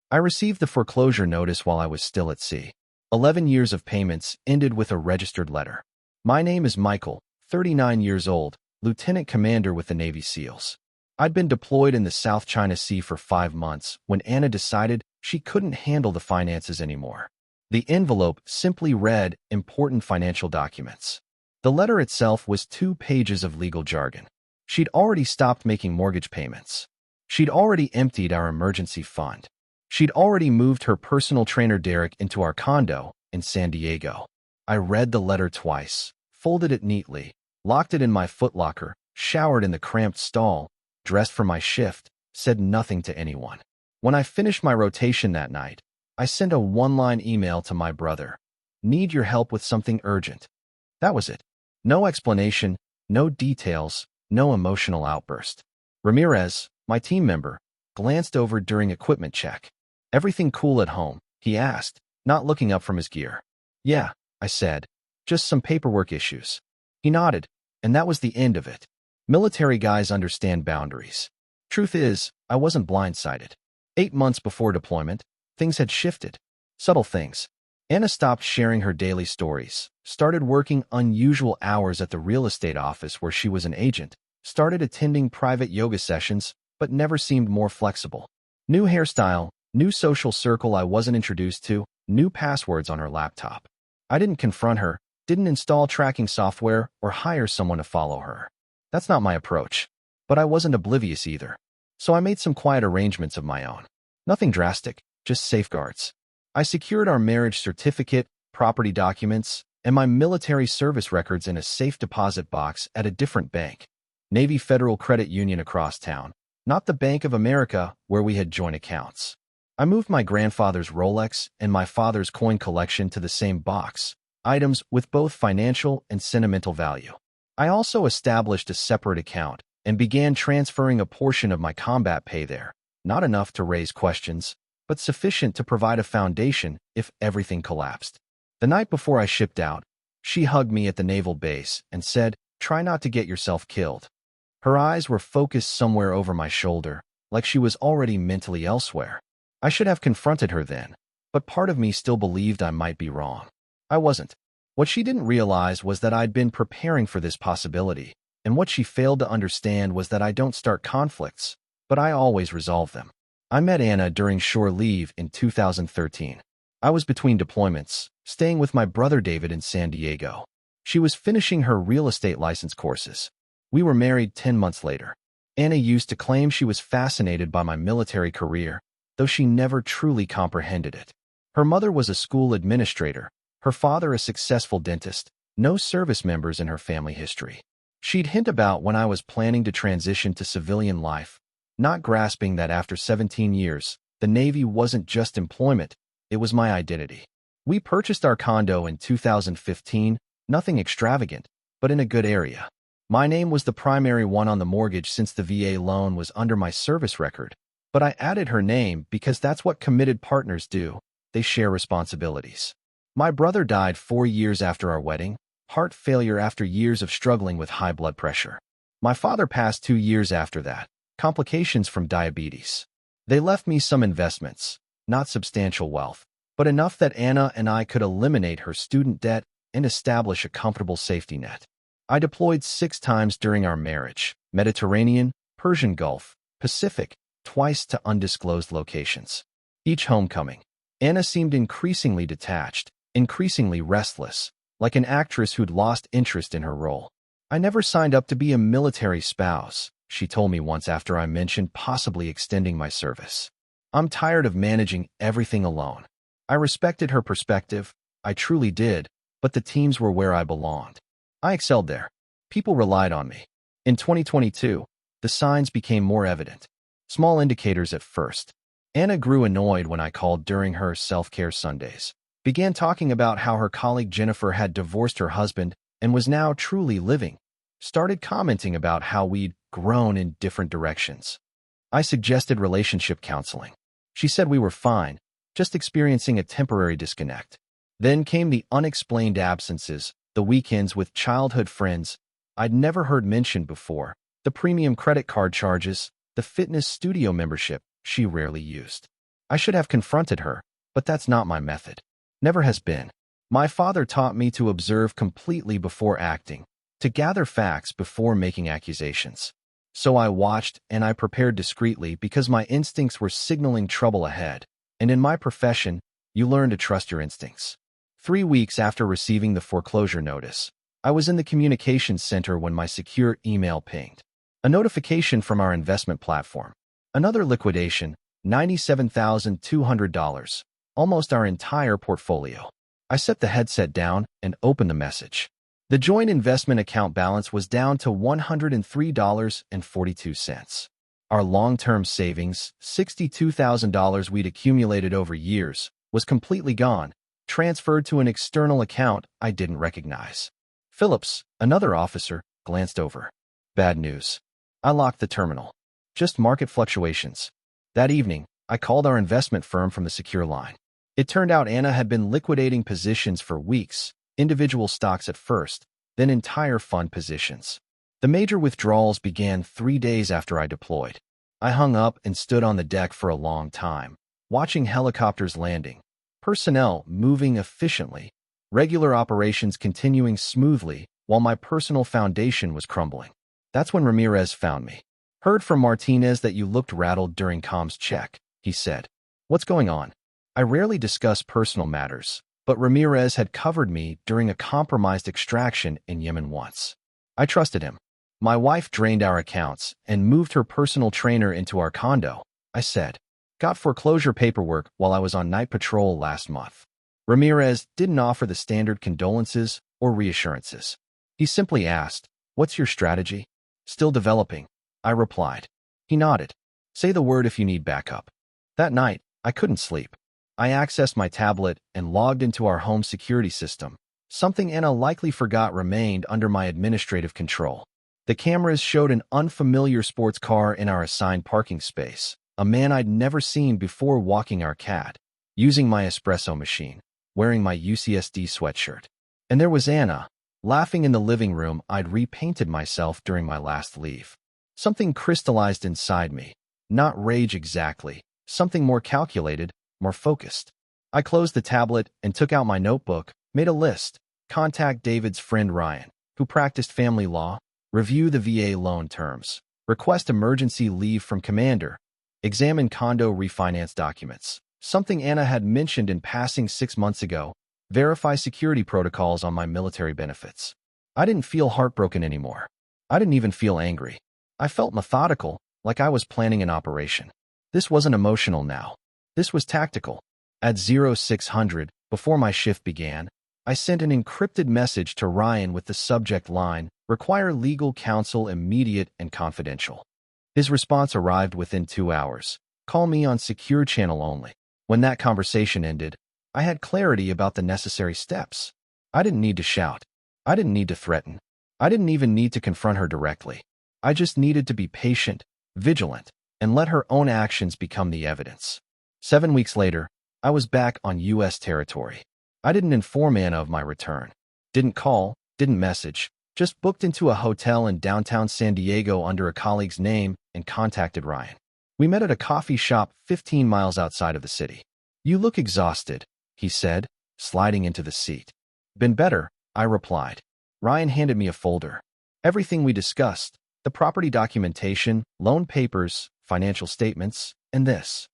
I received the foreclosure notice while I was still at sea. 11 years of payments ended with a registered letter. My name is Michael, 39 years old, Lieutenant Commander with the Navy SEALs. I'd been deployed in the South China Sea for 5 months when Anna decided she couldn't handle the finances anymore. The envelope simply read, "Important financial documents." The letter itself was 2 pages of legal jargon. She'd already stopped making mortgage payments. She'd already emptied our emergency fund. She'd already moved her personal trainer Derek into our condo in San Diego. I read the letter twice, folded it neatly, locked it in my footlocker, showered in the cramped stall, dressed for my shift, said nothing to anyone. When I finished my rotation that night, I sent a 1-line email to my brother. "Need your help with something urgent." That was it. No explanation, no details, no emotional outburst. Ramirez, my team member, glanced over during equipment check. "Everything cool at home?" he asked, not looking up from his gear. "Yeah," I said. "Just some paperwork issues." He nodded, and that was the end of it. Military guys understand boundaries. Truth is, I wasn't blindsided. 8 months before deployment, things had shifted. Subtle things. Anna stopped sharing her daily stories, started working unusual hours at the real estate office where she was an agent, started attending private yoga sessions, but never seemed more flexible. New hairstyle, new social circle I wasn't introduced to, new passwords on her laptop. I didn't confront her, didn't install tracking software, or hire someone to follow her. That's not my approach. But I wasn't oblivious either. So I made some quiet arrangements of my own. Nothing drastic, just safeguards. I secured our marriage certificate, property documents, and my military service records in a safe deposit box at a different bank. Navy Federal Credit Union across town, not the Bank of America where we had joint accounts. I moved my grandfather's Rolex and my father's coin collection to the same box, items with both financial and sentimental value. I also established a separate account and began transferring a portion of my combat pay there, not enough to raise questions, but sufficient to provide a foundation if everything collapsed. The night before I shipped out, she hugged me at the naval base and said, "Try not to get yourself killed." Her eyes were focused somewhere over my shoulder, like she was already mentally elsewhere. I should have confronted her then, but part of me still believed I might be wrong. I wasn't. What she didn't realize was that I'd been preparing for this possibility, and what she failed to understand was that I don't start conflicts, but I always resolve them. I met Anna during shore leave in 2013. I was between deployments, staying with my brother David in San Diego. She was finishing her real estate license courses. We were married 10 months later. Anna used to claim she was fascinated by my military career, though she never truly comprehended it. Her mother was a school administrator, her father a successful dentist, no service members in her family history. She'd hint about when I was planning to transition to civilian life, not grasping that after 17 years, the Navy wasn't just employment, it was my identity. We purchased our condo in 2015, nothing extravagant, but in a good area. My name was the primary one on the mortgage since the VA loan was under my service record, but I added her name because that's what committed partners do, they share responsibilities. My brother died 4 years after our wedding, heart failure after years of struggling with high blood pressure. My father passed 2 years after that, complications from diabetes. They left me some investments, not substantial wealth, but enough that Anna and I could eliminate her student debt and establish a comfortable safety net. I deployed 6 times during our marriage, Mediterranean, Persian Gulf, Pacific, twice to undisclosed locations. Each homecoming, Anna seemed increasingly detached, increasingly restless, like an actress who'd lost interest in her role. "I never signed up to be a military spouse," she told me once after I mentioned possibly extending my service. "I'm tired of managing everything alone." I respected her perspective, I truly did, but the teams were where I belonged. I excelled there. People relied on me. In 2022, the signs became more evident. Small indicators at first. Anna grew annoyed when I called during her self-care Sundays. Began talking about how her colleague Jennifer had divorced her husband and was now truly living. Started commenting about how we'd grown in different directions. I suggested relationship counseling. She said we were fine, just experiencing a temporary disconnect. Then came the unexplained absences, the weekends with childhood friends I'd never heard mentioned before, the premium credit card charges, the fitness studio membership she rarely used. I should have confronted her, but that's not my method. Never has been. My father taught me to observe completely before acting, to gather facts before making accusations. So I watched and I prepared discreetly because my instincts were signaling trouble ahead. And in my profession, you learn to trust your instincts. 3 weeks after receiving the foreclosure notice, I was in the communications center when my secure email pinged. A notification from our investment platform. Another liquidation, $97,200, almost our entire portfolio. I set the headset down and opened the message. The joint investment account balance was down to $103.42. Our long-term savings, $62,000 we'd accumulated over years, was completely gone, transferred to an external account I didn't recognize. Phillips, another officer, glanced over. Bad news. I locked the terminal. Just market fluctuations. That evening, I called our investment firm from the secure line. It turned out Anna had been liquidating positions for weeks, individual stocks at first, then entire fund positions. The major withdrawals began 3 days after I deployed. I hung up and stood on the deck for a long time, watching helicopters landing, personnel moving efficiently, regular operations continuing smoothly while my personal foundation was crumbling. That's when Ramirez found me. Heard from Martinez that you looked rattled during comms check, he said. What's going on? I rarely discuss personal matters, but Ramirez had covered me during a compromised extraction in Yemen once. I trusted him. My wife drained our accounts and moved her personal trainer into our condo, I said. Got foreclosure paperwork while I was on night patrol last month. Ramirez didn't offer the standard condolences or reassurances. He simply asked, what's your strategy? Still developing, I replied. He nodded. Say the word if you need backup. That night, I couldn't sleep. I accessed my tablet and logged into our home security system. Something Anna likely forgot remained under my administrative control. The cameras showed an unfamiliar sports car in our assigned parking space, a man I'd never seen before walking our cat, using my espresso machine, wearing my UCSD sweatshirt. And there was Anna, laughing in the living room I'd repainted myself during my last leave. Something crystallized inside me, not rage exactly, something more calculated, more focused. I closed the tablet and took out my notebook, made a list, contact David's friend Ryan, who practiced family law, review the VA loan terms, request emergency leave from commander, examine condo refinance documents, something Anna had mentioned in passing 6 months ago, verify security protocols on my military benefits. I didn't feel heartbroken anymore. I didn't even feel angry. I felt methodical, like I was planning an operation. This wasn't emotional now. This was tactical. At 0600, before my shift began, I sent an encrypted message to Ryan with the subject line, require legal counsel immediate and confidential. His response arrived within 2 hours. Call me on secure channel only. When that conversation ended, I had clarity about the necessary steps. I didn't need to shout. I didn't need to threaten. I didn't even need to confront her directly. I just needed to be patient, vigilant, and let her own actions become the evidence. 7 weeks later, I was back on U.S. territory. I didn't inform Anna of my return. Didn't call, didn't message, just booked into a hotel in downtown San Diego under a colleague's name and contacted Ryan. We met at a coffee shop 15 miles outside of the city. You look exhausted, he said, sliding into the seat. Been better, I replied. Ryan handed me a folder. Everything we discussed, the property documentation, loan papers, financial statements, and this.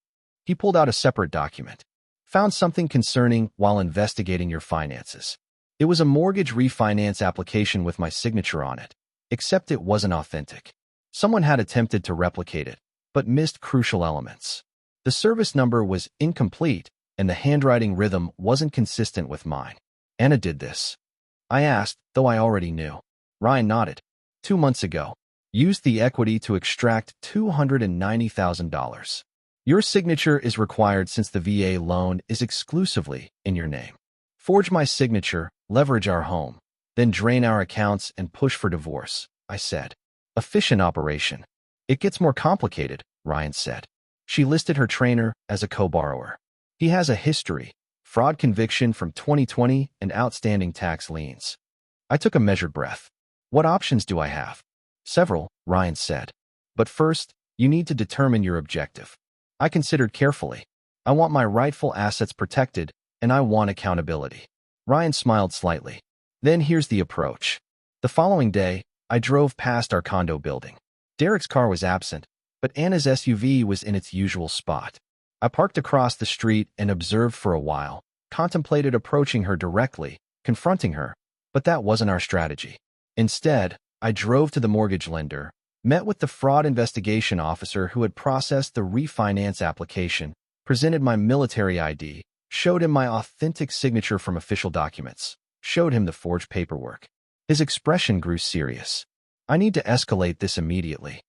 He pulled out a separate document. Found something concerning while investigating your finances. It was a mortgage refinance application with my signature on it, except it wasn't authentic. Someone had attempted to replicate it, but missed crucial elements. The service number was incomplete, and the handwriting rhythm wasn't consistent with mine. Anna did this. I asked, though I already knew. Ryan nodded. 2 months ago. Used the equity to extract $290,000. Your signature is required since the VA loan is exclusively in your name. Forge my signature, leverage our home, then drain our accounts and push for divorce, I said. Efficient operation. It gets more complicated, Ryan said. She listed her trainer as a co-borrower. He has a history, fraud conviction from 2020 and outstanding tax liens. I took a measured breath. What options do I have? Several, Ryan said. But first, you need to determine your objective. I considered carefully. I want my rightful assets protected, and I want accountability. Ryan smiled slightly. Then here's the approach. The following day, I drove past our condo building. Derek's car was absent, but Anna's SUV was in its usual spot. I parked across the street and observed for a while, contemplated approaching her directly, confronting her, but that wasn't our strategy. Instead, I drove to the mortgage lender, met with the fraud investigation officer who had processed the refinance application, presented my military ID, showed him my authentic signature from official documents, showed him the forged paperwork. His expression grew serious. I need to escalate this immediately.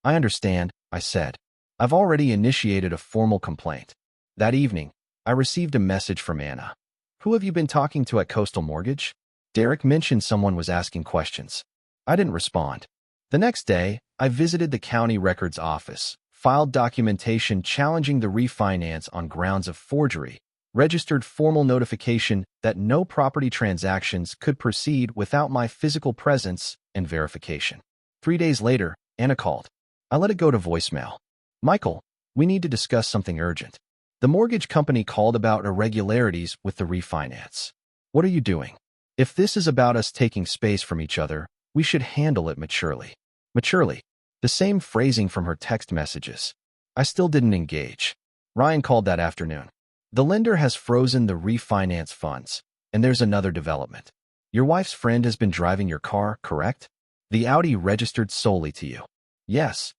I understand, I said. I've already initiated a formal complaint. That evening, I received a message from Anna. Who have you been talking to at Coastal Mortgage? Derek mentioned someone was asking questions. I didn't respond. The next day, I visited the county records office, filed documentation challenging the refinance on grounds of forgery, registered formal notification that no property transactions could proceed without my physical presence and verification. 3 days later, Anna called. I let it go to voicemail. Michael, we need to discuss something urgent. The mortgage company called about irregularities with the refinance. What are you doing? If this is about us taking space from each other, we should handle it maturely. Maturely. The same phrasing from her text messages. I still didn't engage. Ryan called that afternoon. The lender has frozen the refinance funds, and there's another development. Your wife's friend has been driving your car, correct? The Audi registered solely to you. Yes.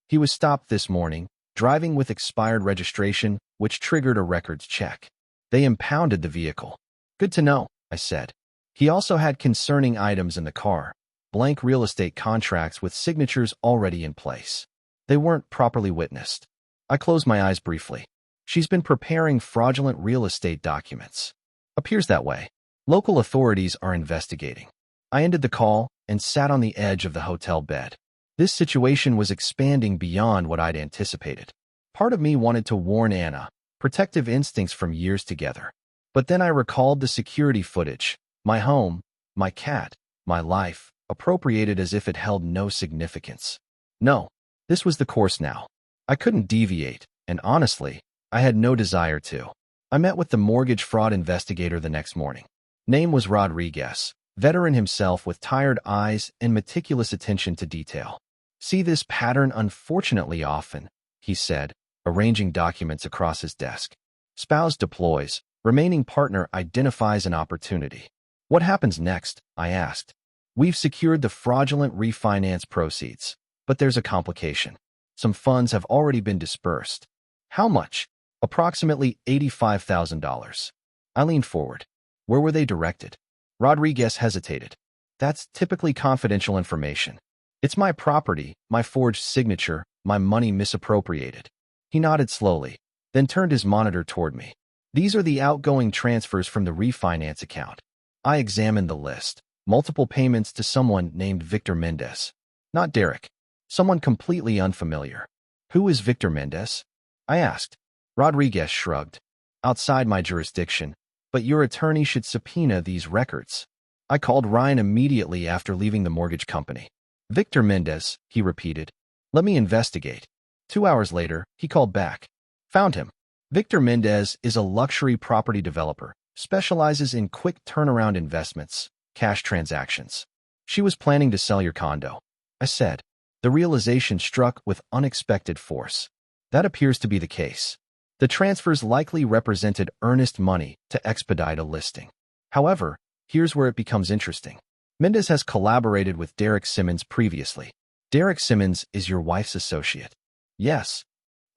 He was stopped this morning, driving with expired registration, which triggered a records check. They impounded the vehicle. Good to know, I said. He also had concerning items in the car, blank real estate contracts with signatures already in place. They weren't properly witnessed. I closed my eyes briefly. She's been preparing fraudulent real estate documents. Appears that way. Local authorities are investigating. I ended the call and sat on the edge of the hotel bed. This situation was expanding beyond what I'd anticipated. Part of me wanted to warn Anna, protective instincts from years together. But then I recalled the security footage, my home, my cat, my life, appropriated as if it held no significance. No, this was the course now. I couldn't deviate, and honestly, I had no desire to. I met with the mortgage fraud investigator the next morning. Name was Rodriguez, veteran himself with tired eyes and meticulous attention to detail. See this pattern unfortunately often, he said, arranging documents across his desk. Spouse deploys, remaining partner identifies an opportunity. What happens next? I asked. We've secured the fraudulent refinance proceeds, but there's a complication. Some funds have already been dispersed. How much? Approximately $85,000. I leaned forward. Where were they directed? Rodriguez hesitated. That's typically confidential information. It's my property, my forged signature, my money misappropriated. He nodded slowly, then turned his monitor toward me. These are the outgoing transfers from the refinance account. I examined the list. Multiple payments to someone named Victor Mendez. Not Derek. Someone completely unfamiliar. Who is Victor Mendez? I asked. Rodriguez shrugged. Outside my jurisdiction, but your attorney should subpoena these records. I called Ryan immediately after leaving the mortgage company. Victor Mendez, he repeated. Let me investigate. 2 hours later, he called back. Found him. Victor Mendez is a luxury property developer, specializes in quick turnaround investments, cash transactions. She was planning to sell your condo. I said. The realization struck with unexpected force. That appears to be the case. The transfers likely represented earnest money to expedite a listing. However, here's where it becomes interesting. Mendez has collaborated with Derek Simmons previously. Derek Simmons is your wife's associate. Yes.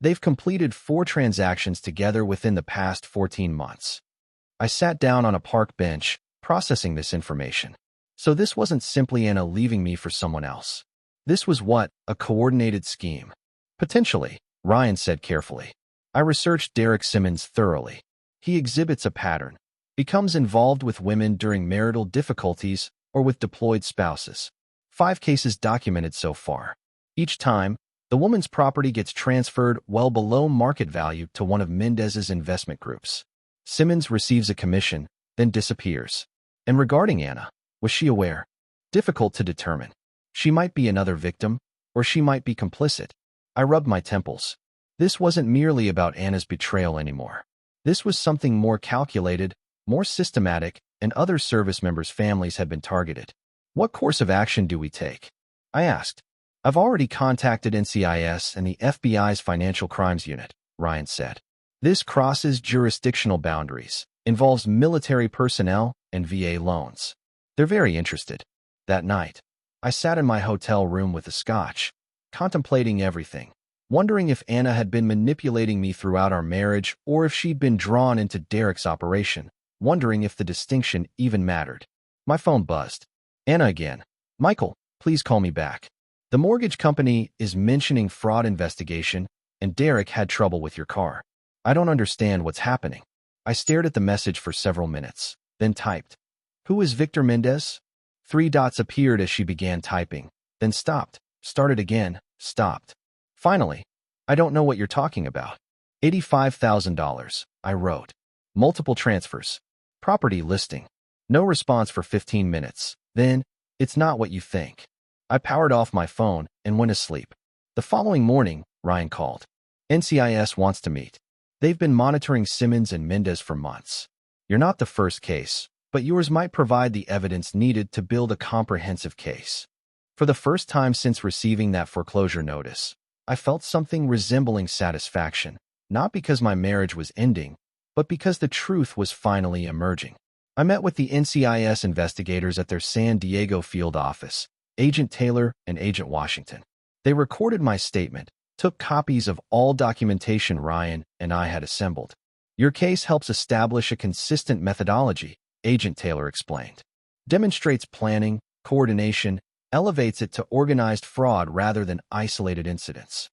They've completed 4 transactions together within the past 14 months. I sat down on a park bench, processing this information. So this wasn't simply Anna leaving me for someone else. This was what? A coordinated scheme. Potentially, Ryan said carefully. I researched Derek Simmons thoroughly. He exhibits a pattern. Becomes involved with women during marital difficulties or with deployed spouses. 5 cases documented so far. Each time, the woman's property gets transferred well below market value to one of Mendez's investment groups. Simmons receives a commission, then disappears. And regarding Anna, was she aware? Difficult to determine. She might be another victim, or she might be complicit. I rubbed my temples. This wasn't merely about Anna's betrayal anymore. This was something more calculated, more systematic, and other service members' families had been targeted. What course of action do we take? I asked. I've already contacted NCIS and the FBI's Financial Crimes Unit, Ryan said. This crosses jurisdictional boundaries, involves military personnel and VA loans. They're very interested. That night, I sat in my hotel room with a scotch, contemplating everything, wondering if Anna had been manipulating me throughout our marriage or if she'd been drawn into Derek's operation, wondering if the distinction even mattered. My phone buzzed. Anna again. Michael, please call me back. The mortgage company is mentioning fraud investigation, and Derek had trouble with your car. I don't understand what's happening. I stared at the message for several minutes, then typed. Who is Victor Mendez? 3 dots appeared as she began typing, then stopped, started again, stopped. Finally, I don't know what you're talking about. $85,000, I wrote. Multiple transfers. Property listing. No response for 15 minutes. Then, it's not what you think. I powered off my phone and went asleep. The following morning, Ryan called. NCIS wants to meet. They've been monitoring Simmons and Mendez for months. You're not the first case, but yours might provide the evidence needed to build a comprehensive case. For the first time since receiving that foreclosure notice, I felt something resembling satisfaction, not because my marriage was ending, but because the truth was finally emerging. I met with the NCIS investigators at their San Diego field office, Agent Taylor and Agent Washington. They recorded my statement, took copies of all documentation Ryan and I had assembled. Your case helps establish a consistent methodology, Agent Taylor explained. Demonstrates planning, coordination, elevates it to organized fraud rather than isolated incidents.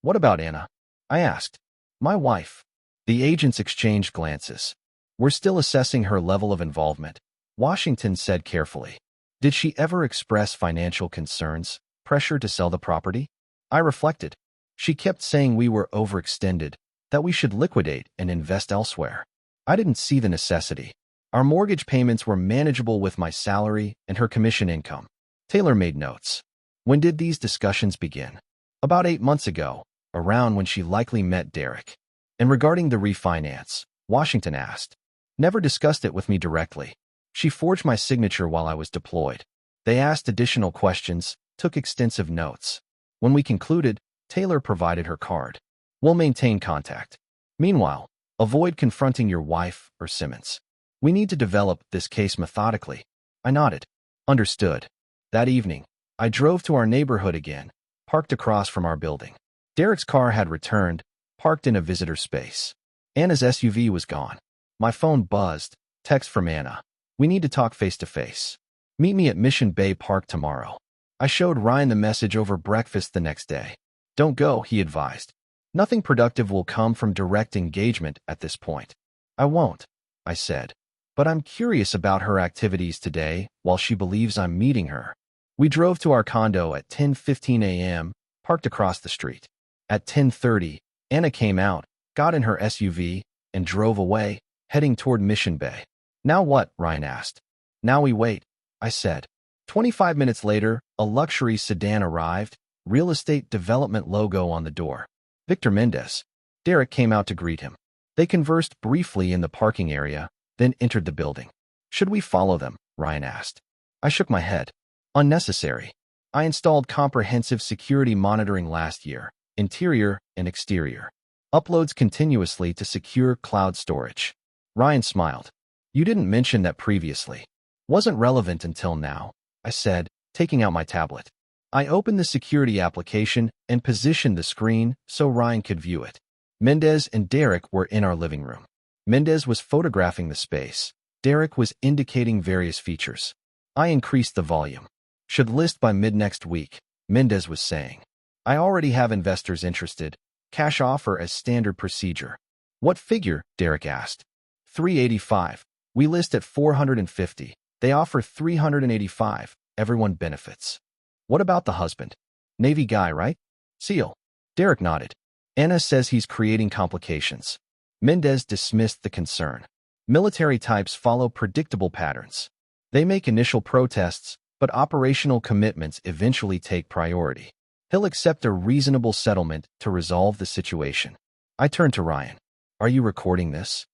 What about Anna? I asked. My wife. The agents exchanged glances. We're still assessing her level of involvement, Washington said carefully. Did she ever express financial concerns, pressure to sell the property? I reflected. She kept saying we were overextended, that we should liquidate and invest elsewhere. I didn't see the necessity. Our mortgage payments were manageable with my salary and her commission income. Taylor made notes. When did these discussions begin? About 8 months ago, around when she likely met Derek. And regarding the refinance, Washington asked. Never discussed it with me directly. She forged my signature while I was deployed. They asked additional questions, took extensive notes. When we concluded, Taylor provided her card. We'll maintain contact. Meanwhile, avoid confronting your wife or Simmons. We need to develop this case methodically. I nodded. Understood. That evening, I drove to our neighborhood again, parked across from our building. Derek's car had returned, parked in a visitor space. Anna's SUV was gone. My phone buzzed. Text from Anna. We need to talk face-to-face. Meet me at Mission Bay Park tomorrow. I showed Ryan the message over breakfast the next day. Don't go, he advised. Nothing productive will come from direct engagement at this point. I won't, I said. But I'm curious about her activities today while she believes I'm meeting her. We drove to our condo at 10:15 a.m., parked across the street. At 10:30, Anna came out, got in her SUV, and drove away, heading toward Mission Bay. Now what? Ryan asked. Now we wait, I said. 25 minutes later, a luxury sedan arrived, real estate development logo on the door. Victor Mendez. Derek came out to greet him. They conversed briefly in the parking area, then entered the building. Should we follow them? Ryan asked. I shook my head. Unnecessary. I installed comprehensive security monitoring last year, interior and exterior. Uploads continuously to secure cloud storage. Ryan smiled. You didn't mention that previously. Wasn't relevant until now, I said, taking out my tablet. I opened the security application and positioned the screen so Ryan could view it. Mendez and Derek were in our living room. Mendez was photographing the space. Derek was indicating various features. I increased the volume. Should list by mid-next week, Mendez was saying. I already have investors interested. Cash offer as standard procedure. What figure? Derek asked. 385. We list at 450. They offer 385. Everyone benefits. What about the husband? Navy guy, right? SEAL. Derek nodded. Anna says he's creating complications. Mendez dismissed the concern. Military types follow predictable patterns. They make initial protests, but operational commitments eventually take priority. He'll accept a reasonable settlement to resolve the situation. I turned to Ryan. Are you recording this?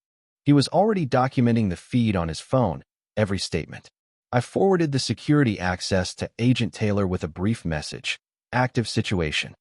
He was already documenting the feed on his phone, every statement. I forwarded the security access to Agent Taylor with a brief message. Active situation.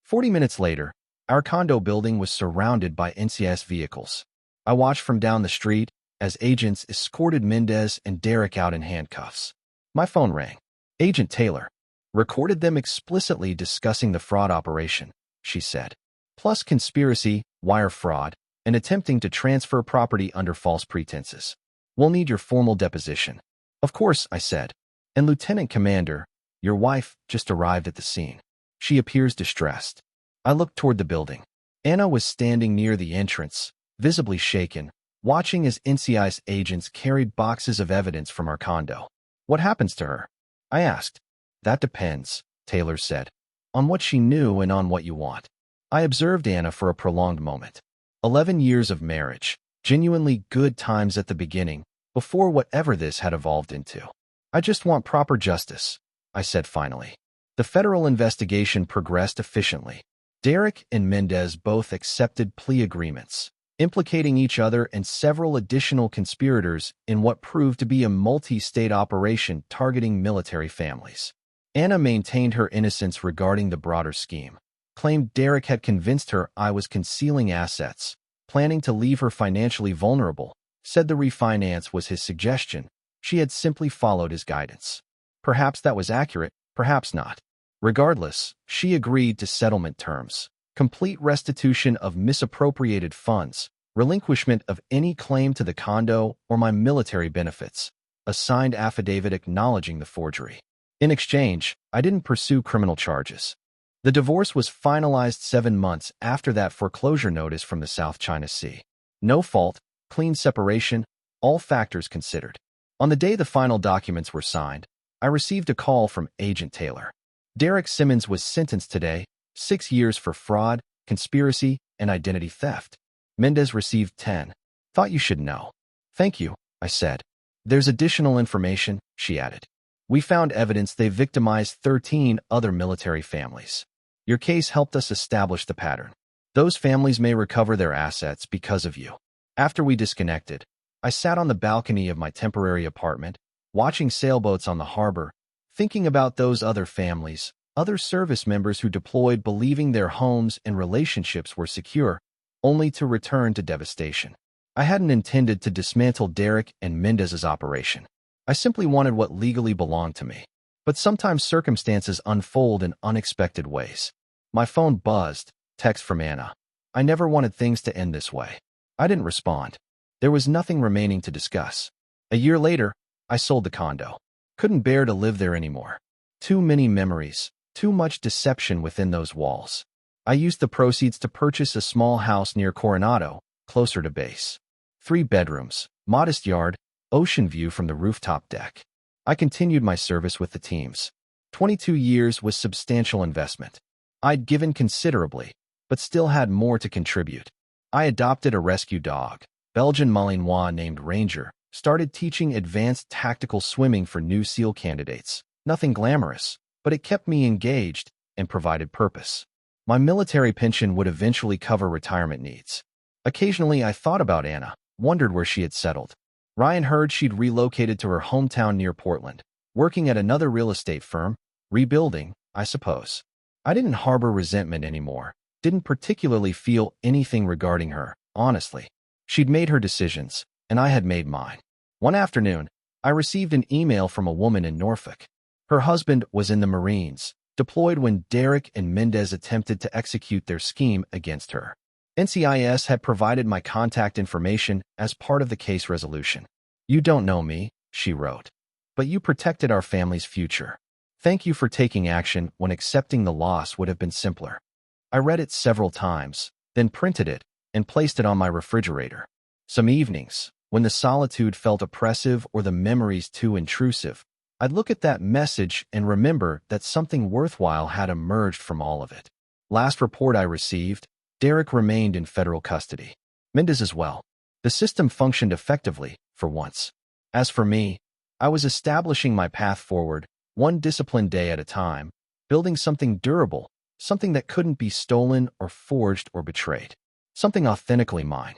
40 minutes later, our condo building was surrounded by ncis vehicles. I watched from down the street as agents escorted Mendez and Derek out in handcuffs. My phone rang. Agent Taylor recorded them explicitly discussing the fraud operation, she said, plus conspiracy, wire fraud, and attempting to transfer property under false pretenses. We'll need your formal deposition. Of course, I said. And Lieutenant Commander, your wife just arrived at the scene. She appears distressed. I looked toward the building. Anna was standing near the entrance, visibly shaken, watching as ncis agents carried boxes of evidence from our condo. What happens to her? I asked. That depends, Taylor said, on what she knew and on what you want. I observed Anna for a prolonged moment. 11 years of marriage, genuinely good times at the beginning, before whatever this had evolved into. I just want proper justice, I said finally. The federal investigation progressed efficiently. Derek and Mendez both accepted plea agreements, implicating each other and several additional conspirators in what proved to be a multi-state operation targeting military families. Anna maintained her innocence regarding the broader scheme, claimed Derek had convinced her I was concealing assets, planning to leave her financially vulnerable, said the refinance was his suggestion. She had simply followed his guidance. Perhaps that was accurate, perhaps not. Regardless, she agreed to settlement terms, complete restitution of misappropriated funds, relinquishment of any claim to the condo or my military benefits, a signed affidavit acknowledging the forgery. In exchange, I didn't pursue criminal charges. The divorce was finalized 7 months after that foreclosure notice from the South China Sea. No fault, clean separation, all factors considered. On the day the final documents were signed, I received a call from Agent Taylor. Derek Simmons was sentenced today, 6 years for fraud, conspiracy, and identity theft. Mendez received 10. Thought you should know. Thank you, I said. There's additional information, she added. We found evidence they victimized 13 other military families. Your case helped us establish the pattern. Those families may recover their assets because of you. After we disconnected, I sat on the balcony of my temporary apartment, watching sailboats on the harbor, thinking about those other families, other service members who deployed believing their homes and relationships were secure, only to return to devastation. I hadn't intended to dismantle Derek and Mendez's operation. I simply wanted what legally belonged to me. But sometimes circumstances unfold in unexpected ways. My phone buzzed, text from Anna. I never wanted things to end this way. I didn't respond. There was nothing remaining to discuss. A year later, I sold the condo. Couldn't bear to live there anymore. Too many memories, too much deception within those walls. I used the proceeds to purchase a small house near Coronado, closer to base. 3 bedrooms, modest yard, ocean view from the rooftop deck. I continued my service with the teams. 22 years was substantial investment. I'd given considerably, but still had more to contribute. I adopted a rescue dog, Belgian Malinois named Ranger, started teaching advanced tactical swimming for new SEAL candidates. Nothing glamorous, but it kept me engaged and provided purpose. My military pension would eventually cover retirement needs. Occasionally, I thought about Anna, wondered where she had settled. Ryan heard she'd relocated to her hometown near Portland, working at another real estate firm, rebuilding, I suppose. I didn't harbor resentment anymore, didn't particularly feel anything regarding her, honestly. She'd made her decisions, and I had made mine. One afternoon, I received an email from a woman in Norfolk. Her husband was in the Marines, deployed when Derek and Mendez attempted to execute their scheme against her. NCIS had provided my contact information as part of the case resolution. You don't know me, she wrote, but you protected our family's future. Thank you for taking action when accepting the loss would have been simpler. I read it several times, then printed it and placed it on my refrigerator. Some evenings, when the solitude felt oppressive or the memories too intrusive, I'd look at that message and remember that something worthwhile had emerged from all of it. Last report I received, Derek remained in federal custody. Mendez as well. The system functioned effectively, for once. As for me, I was establishing my path forward, one disciplined day at a time, building something durable, something that couldn't be stolen or forged or betrayed. Something authentically mine.